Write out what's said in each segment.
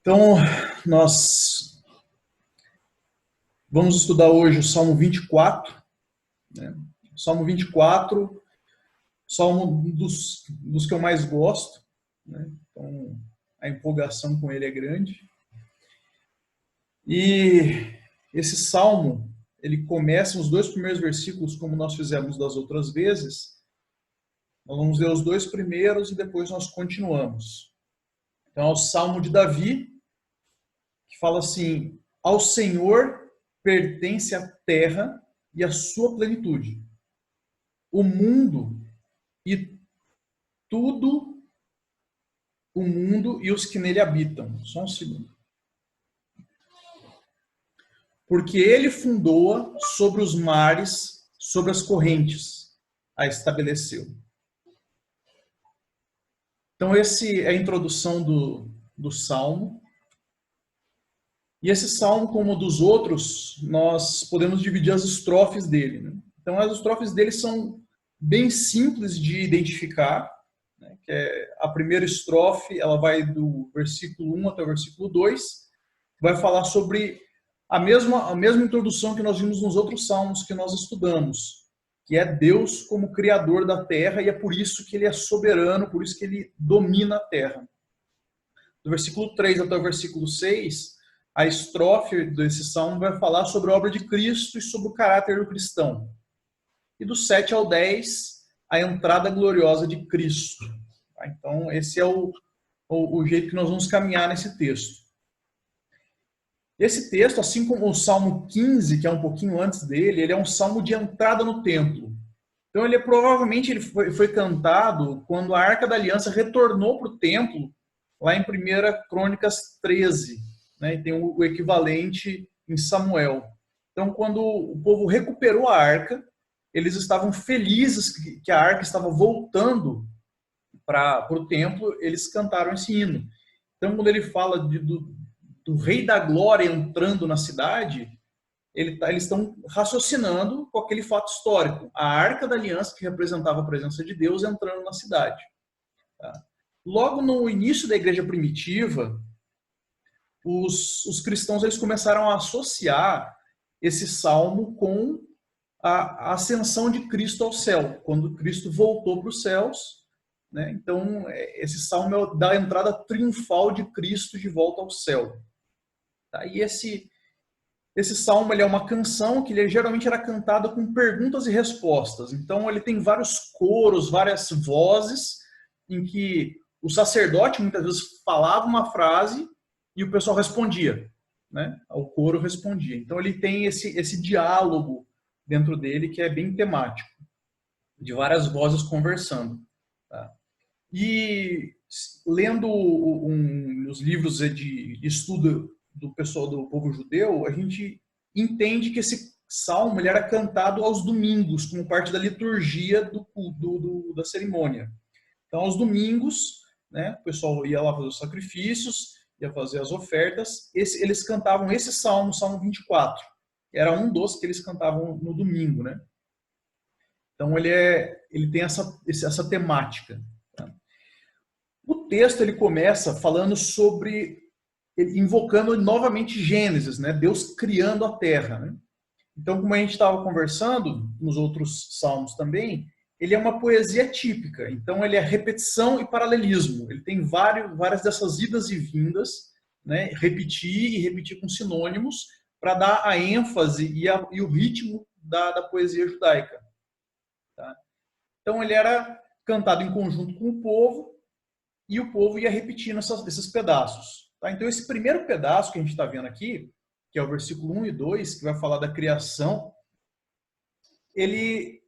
Então, nós vamos estudar hoje o Salmo 24, né? O Salmo 24, Salmo dos que eu mais gosto, né? Então, a empolgação com ele é grande. E esse Salmo, ele começa os dois primeiros versículos, como nós fizemos das outras vezes. Nós vamos ler os dois primeiros e depois nós continuamos. Então, é o Salmo de Davi, que fala assim: ao Senhor pertence a terra e a sua plenitude, o mundo e tudo, o mundo e os que nele habitam. Só um segundo. Porque ele fundou sobre os mares, sobre as correntes, a estabeleceu. Então, essa é a introdução do Salmo. E esse Salmo, como dos outros, nós podemos dividir as estrofes dele, né? Então, as estrofes dele são bem simples de identificar, né? Que é a primeira estrofe, ela vai do versículo 1 até o versículo 2, vai falar sobre a mesma introdução que nós vimos nos outros salmos que nós estudamos, que é Deus como criador da terra, e é por isso que ele é soberano, por isso que ele domina a terra. Do versículo 3 até o versículo 6, a estrofe desse salmo vai falar sobre a obra de Cristo e sobre o caráter do cristão. E do 7 ao 10, a entrada gloriosa de Cristo. Então, esse é o jeito que nós vamos caminhar nesse texto. Esse texto, assim como o Salmo 15, que é um pouquinho antes dele, ele é um salmo de entrada no templo. Então, provavelmente ele foi cantado quando a Arca da Aliança retornou para o templo, lá em 1 Crônicas 13, né? E tem o equivalente em Samuel. Então, quando o povo recuperou a Arca, eles estavam felizes que a Arca estava voltando para o templo, eles cantaram esse hino. Então, quando ele fala do Rei da Glória entrando na cidade, eles estão raciocinando com aquele fato histórico. A Arca da Aliança, que representava a presença de Deus, entrando na cidade. Tá? Logo no início da igreja primitiva, os cristãos eles começaram a associar esse salmo com a ascensão de Cristo ao céu, quando Cristo voltou para os céus, né? Então, esse salmo é da entrada triunfal de Cristo de volta ao céu. Tá? E esse salmo ele é uma canção que ele geralmente era cantada com perguntas e respostas. Então, ele tem vários coros, várias vozes, em que o sacerdote muitas vezes falava uma frase e o pessoal respondia, né? O coro respondia. Então, ele tem esse diálogo dentro dele que é bem temático, de várias vozes conversando. Tá? E lendo os livros de estudo do pessoal do povo judeu, a gente entende que esse salmo ele era cantado aos domingos, como parte da liturgia da cerimônia. Então, aos domingos, né, o pessoal ia lá fazer os sacrifícios, ia fazer as ofertas, eles cantavam esse salmo, Salmo 24. Era um dos que eles cantavam no domingo, né? Então, ele tem essa temática. Tá? O texto ele começa falando sobre, invocando novamente Gênesis, né? Deus criando a terra. Né? Então, como a gente estava conversando nos outros salmos também, ele é uma poesia típica. Então, ele é repetição e paralelismo. Ele tem várias dessas idas e vindas, né? Repetir e repetir com sinônimos para dar a ênfase e o ritmo da poesia judaica. Tá? Então, ele era cantado em conjunto com o povo e o povo ia repetindo esses pedaços. Tá? Então, esse primeiro pedaço que a gente está vendo aqui, que é o versículo 1 e 2, que vai falar da criação, ele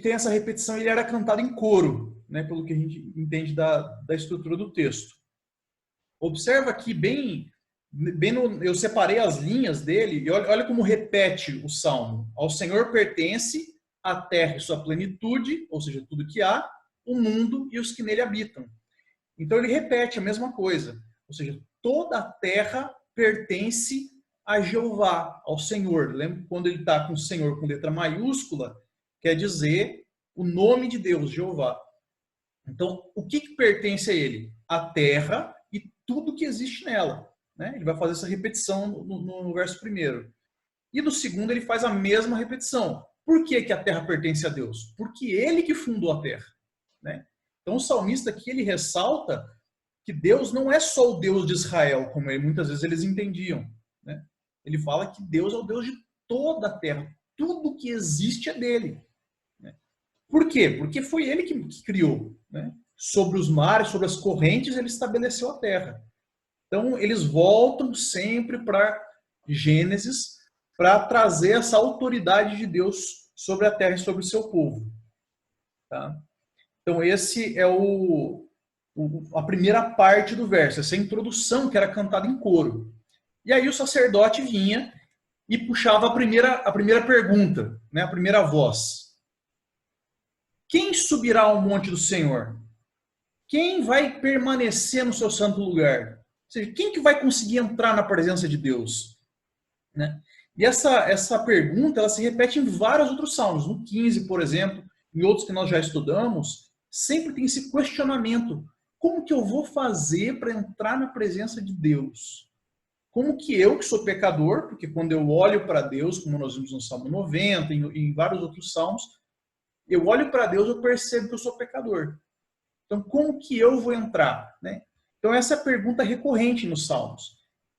tem essa repetição, ele era cantado em coro, né, pelo que a gente entende da estrutura do texto. Observa aqui eu separei as linhas dele, e olha como repete o salmo. Ao Senhor pertence a terra e sua plenitude, ou seja, tudo que há, o mundo e os que nele habitam. Então ele repete a mesma coisa, ou seja, toda a terra pertence a Jeová, ao Senhor. Lembra quando ele está com o Senhor com letra maiúscula, quer dizer o nome de Deus, Jeová. Então, o que pertence a ele? A terra e tudo que existe nela. né? Ele vai fazer essa repetição no verso 1º. E no 2º ele faz a mesma repetição. Por que que a terra pertence a Deus? Porque ele que fundou a terra, né? Então o salmista aqui ele ressalta que Deus não é só o Deus de Israel, como muitas vezes eles entendiam, né? Ele fala que Deus é o Deus de toda a terra. Tudo que existe é dele, né? Por quê? Porque foi ele que criou, né? Sobre os mares, sobre as correntes, ele estabeleceu a terra. Então, eles voltam sempre para Gênesis para trazer essa autoridade de Deus sobre a terra e sobre o seu povo. Tá? Então, esse é a primeira parte do verso, essa introdução que era cantada em coro. E aí o sacerdote vinha e puxava a primeira pergunta, né? A primeira voz. Quem subirá ao monte do Senhor? Quem vai permanecer no seu santo lugar? Ou seja, quem que vai conseguir entrar na presença de Deus? Né? E essa pergunta ela se repete em vários outros salmos. No 15, por exemplo, em outros que nós já estudamos, sempre tem esse questionamento. Como que eu vou fazer para entrar na presença de Deus? Como que eu, que sou pecador, porque quando eu olho para Deus, como nós vimos no Salmo 90 e em vários outros salmos, eu olho para Deus, eu percebo que eu sou pecador. Então, como que eu vou entrar? Né? Então, essa é a pergunta recorrente nos Salmos.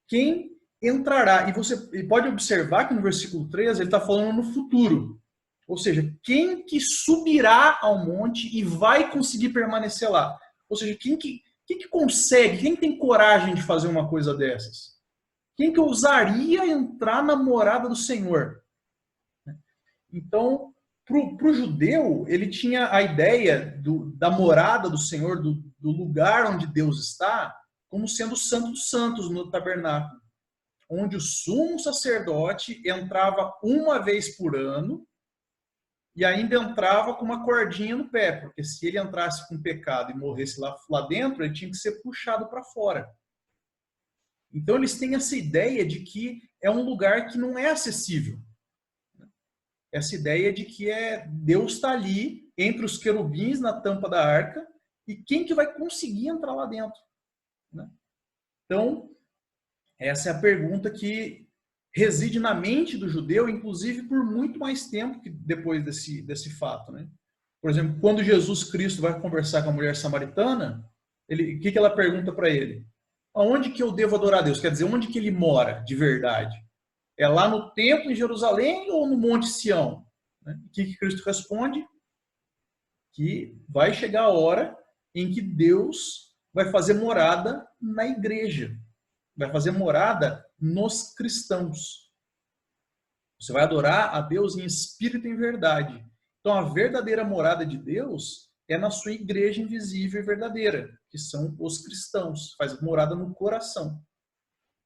Quem entrará? E você pode observar que no versículo 13 ele está falando no futuro. Ou seja, quem que subirá ao monte e vai conseguir permanecer lá? Ou seja, quem que consegue, quem tem coragem de fazer uma coisa dessas? Quem que ousaria entrar na morada do Senhor? Então, para o judeu, ele tinha a ideia da morada do Senhor, do lugar onde Deus está, como sendo o Santo dos Santos no tabernáculo, onde o sumo sacerdote entrava uma vez por ano e ainda entrava com uma cordinha no pé, porque se ele entrasse com pecado e morresse lá dentro, ele tinha que ser puxado para fora. Então eles têm essa ideia de que é um lugar que não é acessível. Essa ideia de que Deus está ali entre os querubins na tampa da arca e quem que vai conseguir entrar lá dentro? Né? Então, essa é a pergunta que reside na mente do judeu, inclusive por muito mais tempo que depois desse fato. Né? Por exemplo, quando Jesus Cristo vai conversar com a mulher samaritana, o que ela pergunta para ele? Aonde que eu devo adorar a Deus? Quer dizer, onde que ele mora de verdade? É lá no templo em Jerusalém ou no Monte Sião? Né? O que Cristo responde? Que vai chegar a hora em que Deus vai fazer morada na igreja. Vai fazer morada nos cristãos. Você vai adorar a Deus em espírito e em verdade. Então, a verdadeira morada de Deus é na sua igreja invisível e verdadeira, que são os cristãos. Faz morada no coração.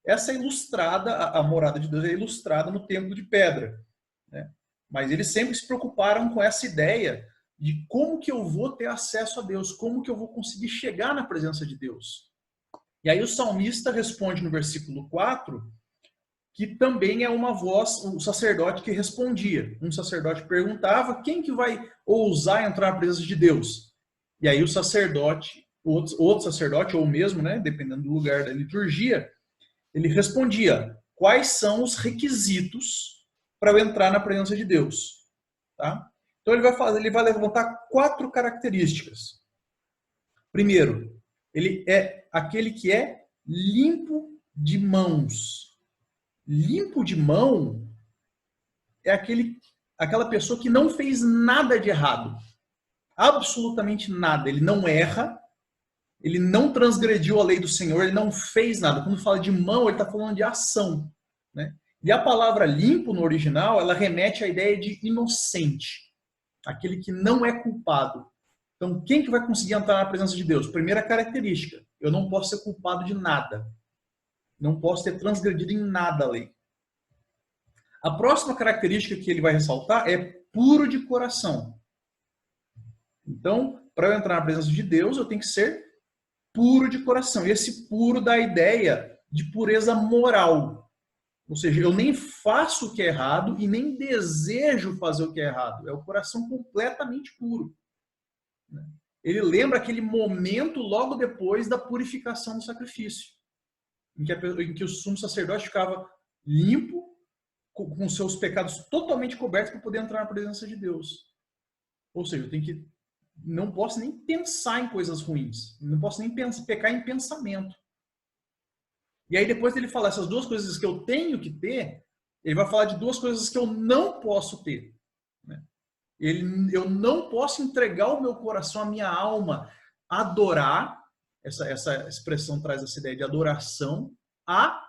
Essa é ilustrada, a morada de Deus é ilustrada no templo de pedra. Né? Mas eles sempre se preocuparam com essa ideia de como que eu vou ter acesso a Deus, como que eu vou conseguir chegar na presença de Deus. E aí o salmista responde no versículo 4, que também é uma voz, o sacerdote que respondia. Um sacerdote perguntava, quem que vai ousar entrar na presença de Deus? E aí o sacerdote, outro sacerdote, ou mesmo, né, dependendo do lugar da liturgia, ele respondia, quais são os requisitos para eu entrar na presença de Deus? Tá? Então ele vai levantar 4 características. Primeiro, ele é aquele que é limpo de mãos. Limpo de mão é aquela pessoa que não fez nada de errado. Absolutamente nada. Ele não erra, ele não transgrediu a lei do Senhor, ele não fez nada. Quando fala de mão, ele está falando de ação. Né? E a palavra limpo no original, ela remete à ideia de inocente. Aquele que não é culpado. Então, quem que vai conseguir entrar na presença de Deus? Primeira característica, eu não posso ser culpado de nada. Não posso ter transgredido em nada a lei. A próxima característica que ele vai ressaltar é puro de coração. Então, para eu entrar na presença de Deus, eu tenho que ser puro de coração. E esse puro dá a ideia de pureza moral. Ou seja, eu nem faço o que é errado e nem desejo fazer o que é errado. É o coração completamente puro. Ele lembra aquele momento logo depois da purificação do sacrifício. em que o sumo sacerdote ficava limpo, com seus pecados totalmente cobertos para poder entrar na presença de Deus. Ou seja, não posso nem pensar em coisas ruins, não posso nem pecar em pensamento. E aí depois dele falar essas duas coisas que eu tenho que ter, ele vai falar de duas coisas que eu não posso ter. Né? Eu não posso entregar o meu coração, a minha alma, adorar, essa expressão traz essa ideia de adoração, a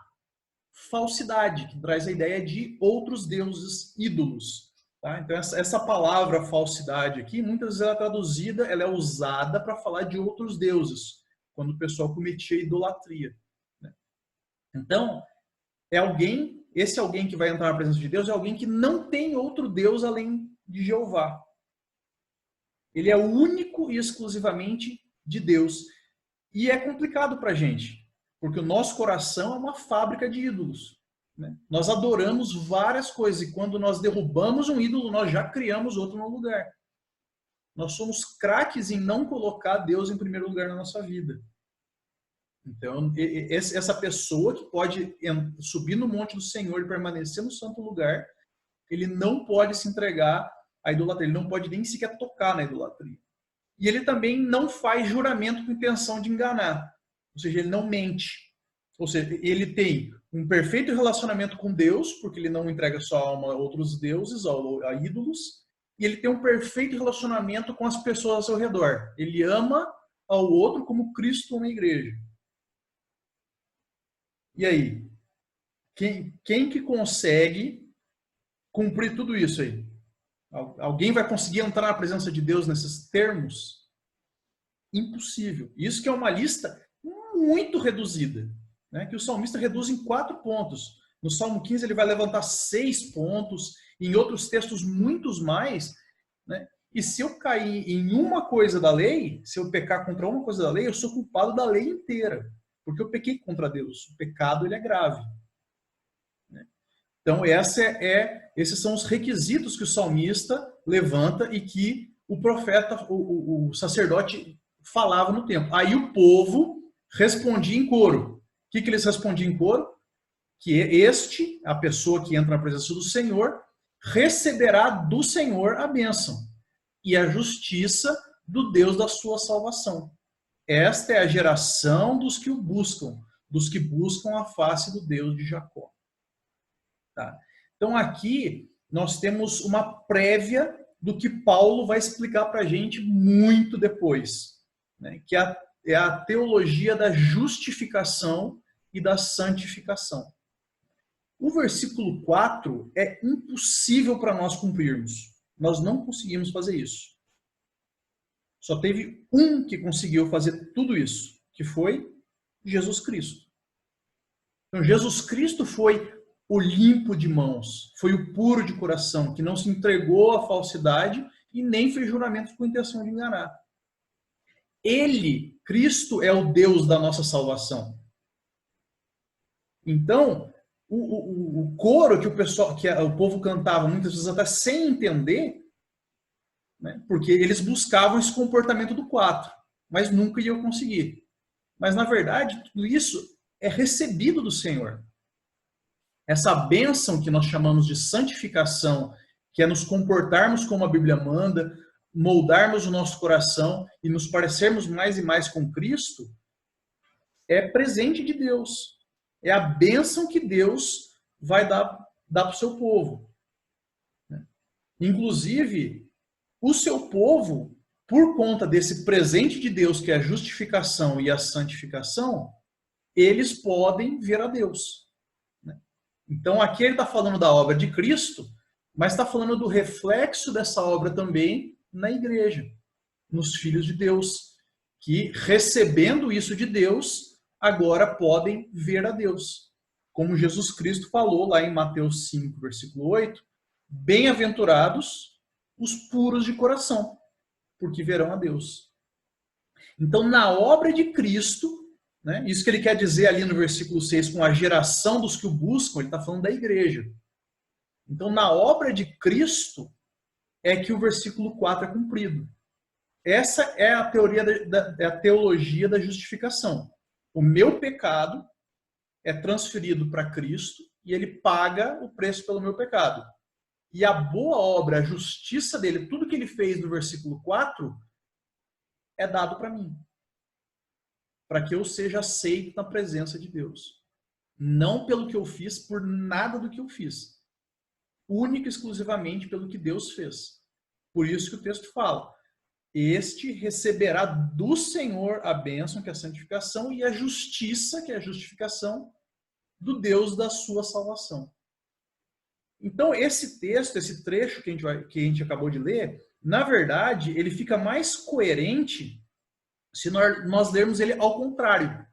falsidade, que traz a ideia de outros deuses ídolos. Tá? Então, essa palavra falsidade aqui, muitas vezes ela é traduzida, ela é usada para falar de outros deuses, quando o pessoal cometia idolatria. Né? Então, esse alguém que vai entrar na presença de Deus é alguém que não tem outro Deus além de Jeová. Ele é único e exclusivamente de Deus. E é complicado para a gente, porque o nosso coração é uma fábrica de ídolos. Né? Nós adoramos várias coisas e quando nós derrubamos um ídolo, nós já criamos outro no lugar. Nós somos craques em não colocar Deus em primeiro lugar na nossa vida. Então, essa pessoa que pode subir no monte do Senhor e permanecer no santo lugar, ele não pode se entregar à idolatria, ele não pode nem sequer tocar na idolatria. E ele também não faz juramento com intenção de enganar. Ou seja, ele não mente. Ou seja, ele tem um perfeito relacionamento com Deus, porque ele não entrega sua alma a outros deuses, a ídolos, e ele tem um perfeito relacionamento com as pessoas ao seu redor. Ele ama ao outro como Cristo ama a igreja. E aí? Quem que consegue cumprir tudo isso aí? Alguém vai conseguir entrar na presença de Deus nesses termos? Impossível. Isso que é uma lista muito reduzida, né? Que o salmista reduz em 4 pontos. No Salmo 15 ele vai levantar 6 pontos, em outros textos muitos mais, né? E se eu cair em uma coisa da lei, se eu pecar contra uma coisa da lei, eu sou culpado da lei inteira, porque eu pequei contra Deus. O pecado ele é grave. Então, esses são os requisitos que o salmista levanta e que o profeta, o sacerdote, falava no templo. Aí o povo respondia em coro. O que eles respondiam em coro? Que a pessoa que entra na presença do Senhor, receberá do Senhor a bênção e a justiça do Deus da sua salvação. Esta é a geração dos que buscam a face do Deus de Jacó. Tá? Então aqui nós temos uma prévia do que Paulo vai explicar para a gente muito depois, né? Que é a teologia da justificação e da santificação. O versículo 4 é impossível para nós cumprirmos. Nós não conseguimos fazer isso. Só teve um que conseguiu fazer tudo isso, que foi Jesus Cristo. Então Jesus Cristo foi o limpo de mãos, foi o puro de coração, que não se entregou à falsidade e nem fez juramento com intenção de enganar. Ele, Cristo, é o Deus da nossa salvação. Então, o coro que o povo cantava muitas vezes até sem entender, né, porque eles buscavam esse comportamento do 4, mas nunca iam conseguir. Mas, na verdade, tudo isso é recebido do Senhor. Essa bênção que nós chamamos de santificação, que é nos comportarmos como a Bíblia manda, moldarmos o nosso coração e nos parecermos mais e mais com Cristo, é presente de Deus. É a bênção que Deus vai dar para o seu povo. Inclusive, o seu povo, por conta desse presente de Deus, que é a justificação e a santificação, eles podem ver a Deus. Então, aqui ele está falando da obra de Cristo, mas está falando do reflexo dessa obra também na igreja, nos filhos de Deus, que recebendo isso de Deus, agora podem ver a Deus. Como Jesus Cristo falou lá em Mateus 5, versículo 8, bem-aventurados os puros de coração, porque verão a Deus. Então, na obra de Cristo, né, isso que ele quer dizer ali no versículo 6, com a geração dos que o buscam, ele está falando da igreja. Então, na obra de Cristo, é que o versículo 4 é cumprido. Essa é a teologia da justificação. O meu pecado é transferido para Cristo e ele paga o preço pelo meu pecado. E a boa obra, a justiça dele, tudo que ele fez no versículo 4, é dado para mim. Para que eu seja aceito na presença de Deus. Não pelo que eu fiz, por nada do que eu fiz. Única e exclusivamente pelo que Deus fez. Por isso que o texto fala: este receberá do Senhor a bênção, que é a santificação, e a justiça, que é a justificação, do Deus da sua salvação. Então, esse texto, esse trecho que a gente acabou de ler, na verdade, ele fica mais coerente se nós lermos ele ao contrário.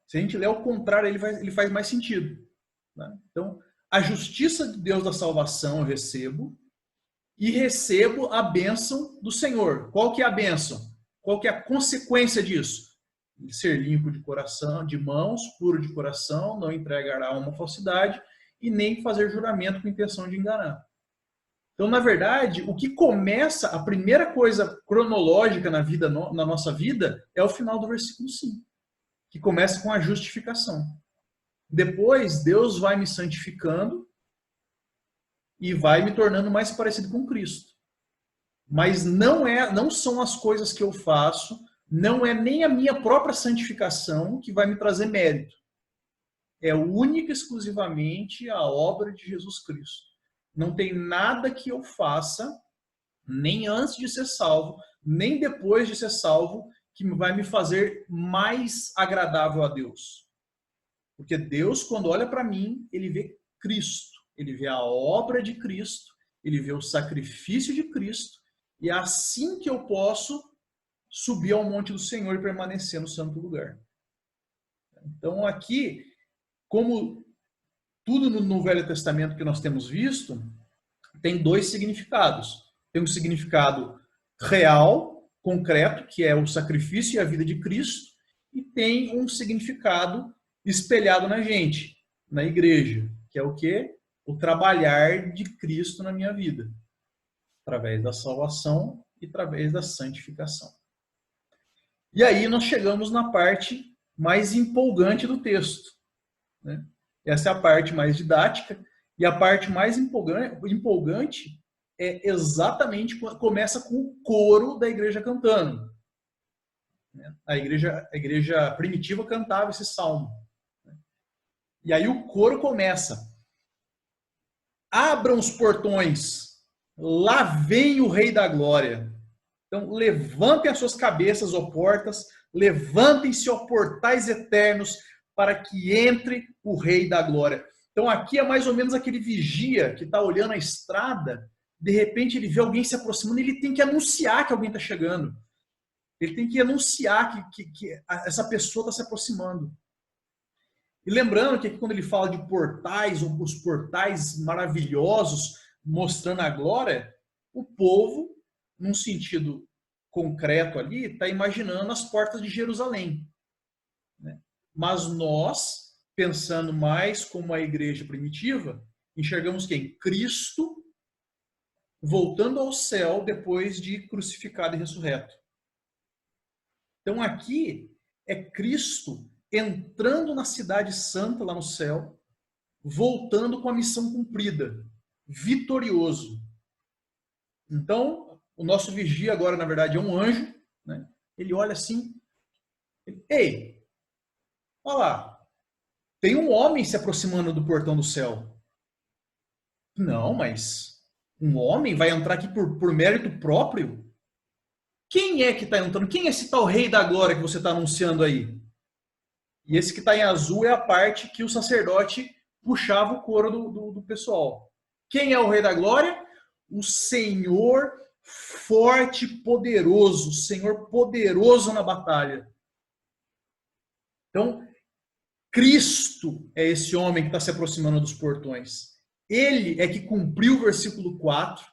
Se a gente ler ao contrário, ele faz mais sentido. Né? Então, a justiça de Deus da salvação eu recebo, e recebo a bênção do Senhor. Qual que é a bênção? Qual que é a consequência disso? Ser limpo de coração, de mãos, puro de coração, não entregará a uma falsidade e nem fazer juramento com intenção de enganar. Então, na verdade, o que começa, a primeira coisa cronológica na nossa vida, é o final do versículo 5, que começa com a justificação. Depois, Deus vai me santificando e vai me tornando mais parecido com Cristo. Mas não são as coisas que eu faço, não é nem a minha própria santificação que vai me trazer mérito. É única e exclusivamente a obra de Jesus Cristo. Não tem nada que eu faça, nem antes de ser salvo, nem depois de ser salvo, que vai me fazer mais agradável a Deus. Porque Deus, quando olha para mim, ele vê Cristo. Ele vê a obra de Cristo, ele vê o sacrifício de Cristo, e é assim que eu posso subir ao monte do Senhor e permanecer no santo lugar. Então aqui, como tudo no Velho Testamento que nós temos visto, tem dois significados. Tem um significado real, concreto, que é o sacrifício e a vida de Cristo, e tem um significado espelhado na gente, na igreja, que é o quê? O trabalhar de Cristo na minha vida, através da salvação e através da santificação. E aí nós chegamos na parte mais empolgante do texto. Né? Essa é a parte mais didática, e a parte mais empolgante é exatamente quando começa com o coro da igreja cantando. A igreja primitiva cantava esse salmo. E aí o coro começa: abram os portões, lá vem o Rei da Glória. Então, levantem as suas cabeças, ó portas, levantem-se, ó portais eternos, para que entre o Rei da Glória. Então, aqui é mais ou menos aquele vigia que está olhando a estrada, de repente ele vê alguém se aproximando, ele tem que anunciar que alguém está chegando. Ele tem que anunciar que essa pessoa está se aproximando. E lembrando que aqui, quando ele fala de portais, ou os portais maravilhosos mostrando a glória, o povo, num sentido concreto ali, está imaginando as portas de Jerusalém. Né? Mas nós, pensando mais como a igreja primitiva, enxergamos quem? Cristo voltando ao céu depois de crucificado e ressurreto. Então aqui é Cristo entrando na cidade santa lá no céu, voltando com a missão cumprida, vitorioso. Então, o nosso vigia agora, na verdade, é um anjo, né? Ele olha assim, ei, olha lá, tem um homem se aproximando do portão do céu. Não, mas um homem vai entrar aqui por mérito próprio? Quem é que está entrando? Quem é esse tal Rei da Glória que você está anunciando aí? E esse que está em azul é a parte que o sacerdote puxava o coro do pessoal. Quem é o Rei da Glória? O Senhor forte e poderoso. O Senhor poderoso na batalha. Então, Cristo é esse homem que está se aproximando dos portões. Ele é que cumpriu o versículo 4,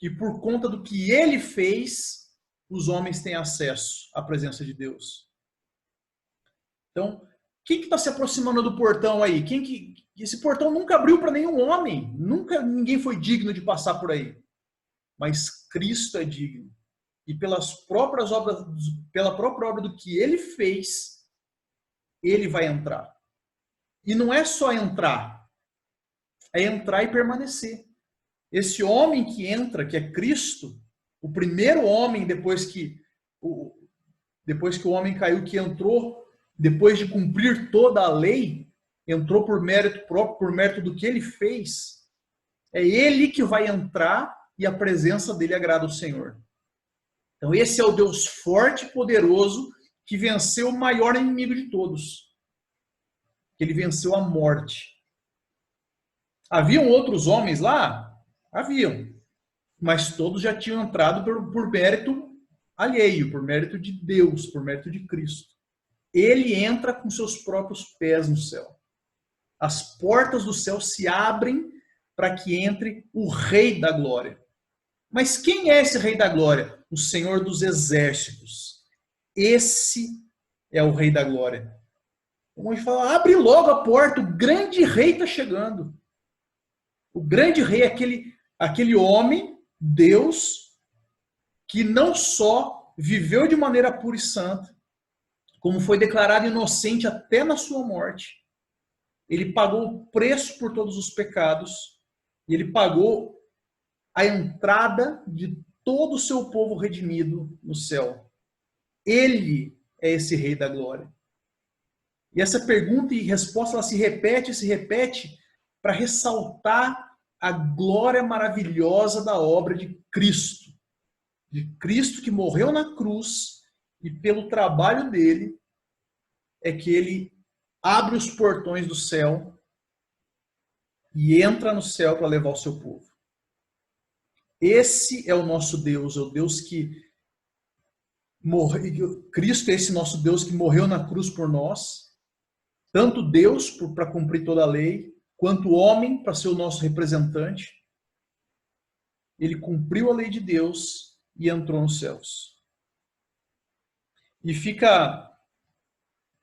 e por conta do que ele fez, os homens têm acesso à presença de Deus. Então, quem que está se aproximando do portão aí? Esse portão nunca abriu para nenhum homem. Nunca ninguém foi digno de passar por aí. Mas Cristo é digno. E pela própria obra do que ele fez, ele vai entrar. E não é só entrar, é entrar e permanecer. Esse homem que entra, que é Cristo, o primeiro homem depois que o homem caiu, que entrou, depois de cumprir toda a lei, entrou por mérito próprio, por mérito do que ele fez, é ele que vai entrar e a presença dele agrada o Senhor. Então esse é o Deus forte e poderoso que venceu o maior inimigo de todos. Ele venceu a morte. Haviam outros homens lá? Haviam. Mas todos já tinham entrado por mérito alheio, por mérito de Deus, por mérito de Cristo. Ele entra com seus próprios pés no céu. As portas do céu se abrem para que entre o Rei da Glória. Mas quem é esse Rei da Glória? O Senhor dos Exércitos. Esse é o Rei da Glória. O anjo fala, abre logo a porta, o grande rei está chegando. O grande rei é aquele homem, Deus, que não só viveu de maneira pura e santa, como foi declarado inocente até na sua morte. Ele pagou o preço por todos os pecados, e ele pagou a entrada de todo o seu povo redimido no céu. Ele é esse Rei da Glória. E essa pergunta e resposta ela se repete para ressaltar a glória maravilhosa da obra de Cristo. De Cristo que morreu na cruz e pelo trabalho dele é que ele abre os portões do céu e entra no céu para levar o seu povo. Esse é o nosso Deus, é o Deus que morreu. Cristo é esse nosso Deus que morreu na cruz por nós. Tanto Deus para cumprir toda a lei, quanto o homem para ser o nosso representante. Ele cumpriu a lei de Deus e entrou nos céus. E fica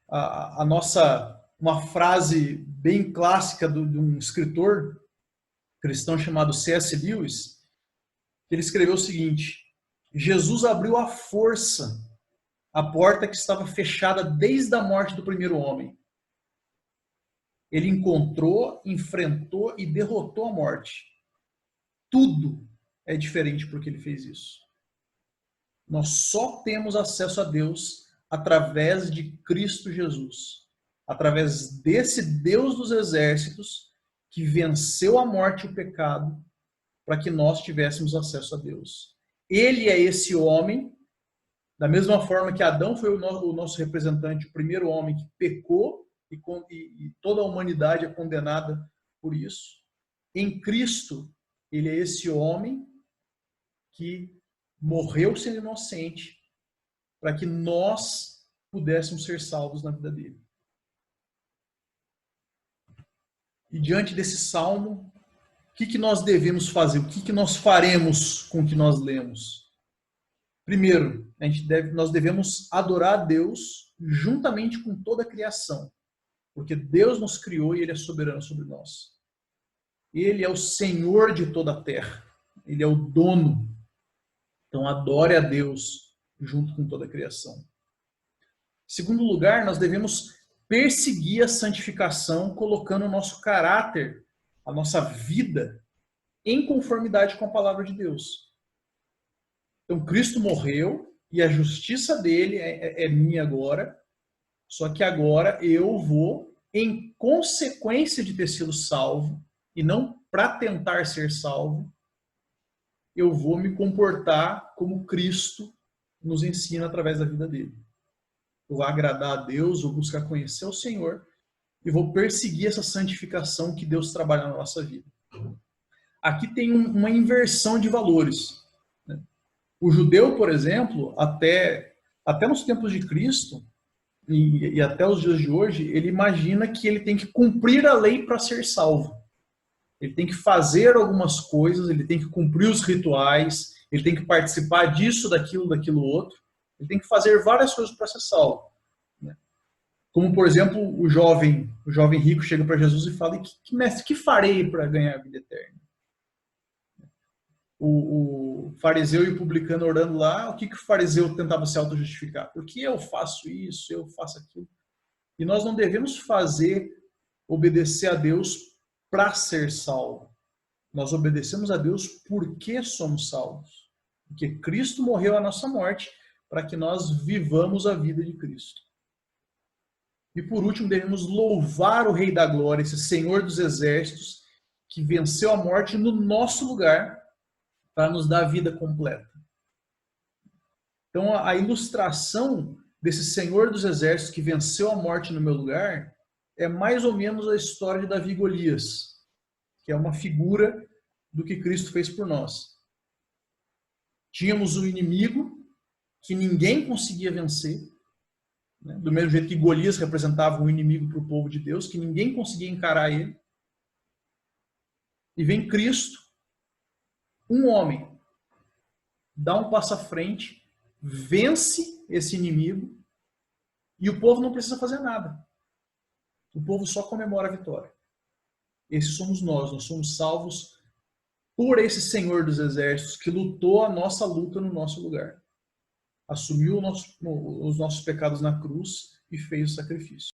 a nossa, uma frase bem clássica de um escritor cristão chamado C.S. Lewis, que ele escreveu o seguinte: Jesus abriu à força a porta que estava fechada desde a morte do primeiro homem. Ele encontrou, enfrentou e derrotou a morte. Tudo é diferente porque ele fez isso. Nós só temos acesso a Deus através de Cristo Jesus. Através desse Deus dos exércitos que venceu a morte e o pecado para que nós tivéssemos acesso a Deus. Ele é esse homem, da mesma forma que Adão foi o nosso representante, o primeiro homem que pecou, e toda a humanidade é condenada por isso. Em Cristo, ele é esse homem que morreu sendo inocente para que nós pudéssemos ser salvos na vida dele. E diante desse salmo, o que nós devemos fazer? O que nós faremos com o que nós lemos? Primeiro, nós devemos adorar a Deus juntamente com toda a criação. Porque Deus nos criou e Ele é soberano sobre nós. Ele é o Senhor de toda a terra. Ele é o dono. Então adore a Deus junto com toda a criação. Em segundo lugar, nós devemos perseguir a santificação colocando o nosso caráter, a nossa vida, em conformidade com a palavra de Deus. Então Cristo morreu e a justiça dele é minha agora. Só que agora eu vou, em consequência de ter sido salvo, e não para tentar ser salvo, eu vou me comportar como Cristo nos ensina através da vida dele. Eu vou agradar a Deus, vou buscar conhecer o Senhor e vou perseguir essa santificação que Deus trabalha na nossa vida. Aqui tem uma inversão de valores. O judeu, por exemplo, até nos tempos de Cristo, e até os dias de hoje, ele imagina que ele tem que cumprir a lei para ser salvo. Ele tem que fazer algumas coisas, ele tem que cumprir os rituais, ele tem que participar disso, daquilo outro. Ele tem que fazer várias coisas para ser salvo. Como, por exemplo, o jovem rico chega para Jesus e fala: mestre, que farei para ganhar a vida eterna? O fariseu e o publicano orando lá, o que o fariseu tentava se auto-justificar? Porque eu faço isso, eu faço aquilo. E nós não devemos obedecer a Deus para ser salvo. Nós obedecemos a Deus porque somos salvos. Porque Cristo morreu a nossa morte para que nós vivamos a vida de Cristo. E por último, devemos louvar o Rei da Glória, esse Senhor dos Exércitos, que venceu a morte no nosso lugar para nos dar a vida completa. Então, a ilustração desse Senhor dos Exércitos que venceu a morte no meu lugar é mais ou menos a história de Davi e Golias, que é uma figura do que Cristo fez por nós. Tínhamos um inimigo que ninguém conseguia vencer, né? Do mesmo jeito que Golias representava um inimigo para o povo de Deus, que ninguém conseguia encarar ele. E vem Cristo, um homem, dá um passo à frente, vence esse inimigo e o povo não precisa fazer nada. O povo só comemora a vitória. Esses somos nós somos salvos por esse Senhor dos Exércitos que lutou a nossa luta no nosso lugar. Assumiu os nossos pecados na cruz e fez o sacrifício.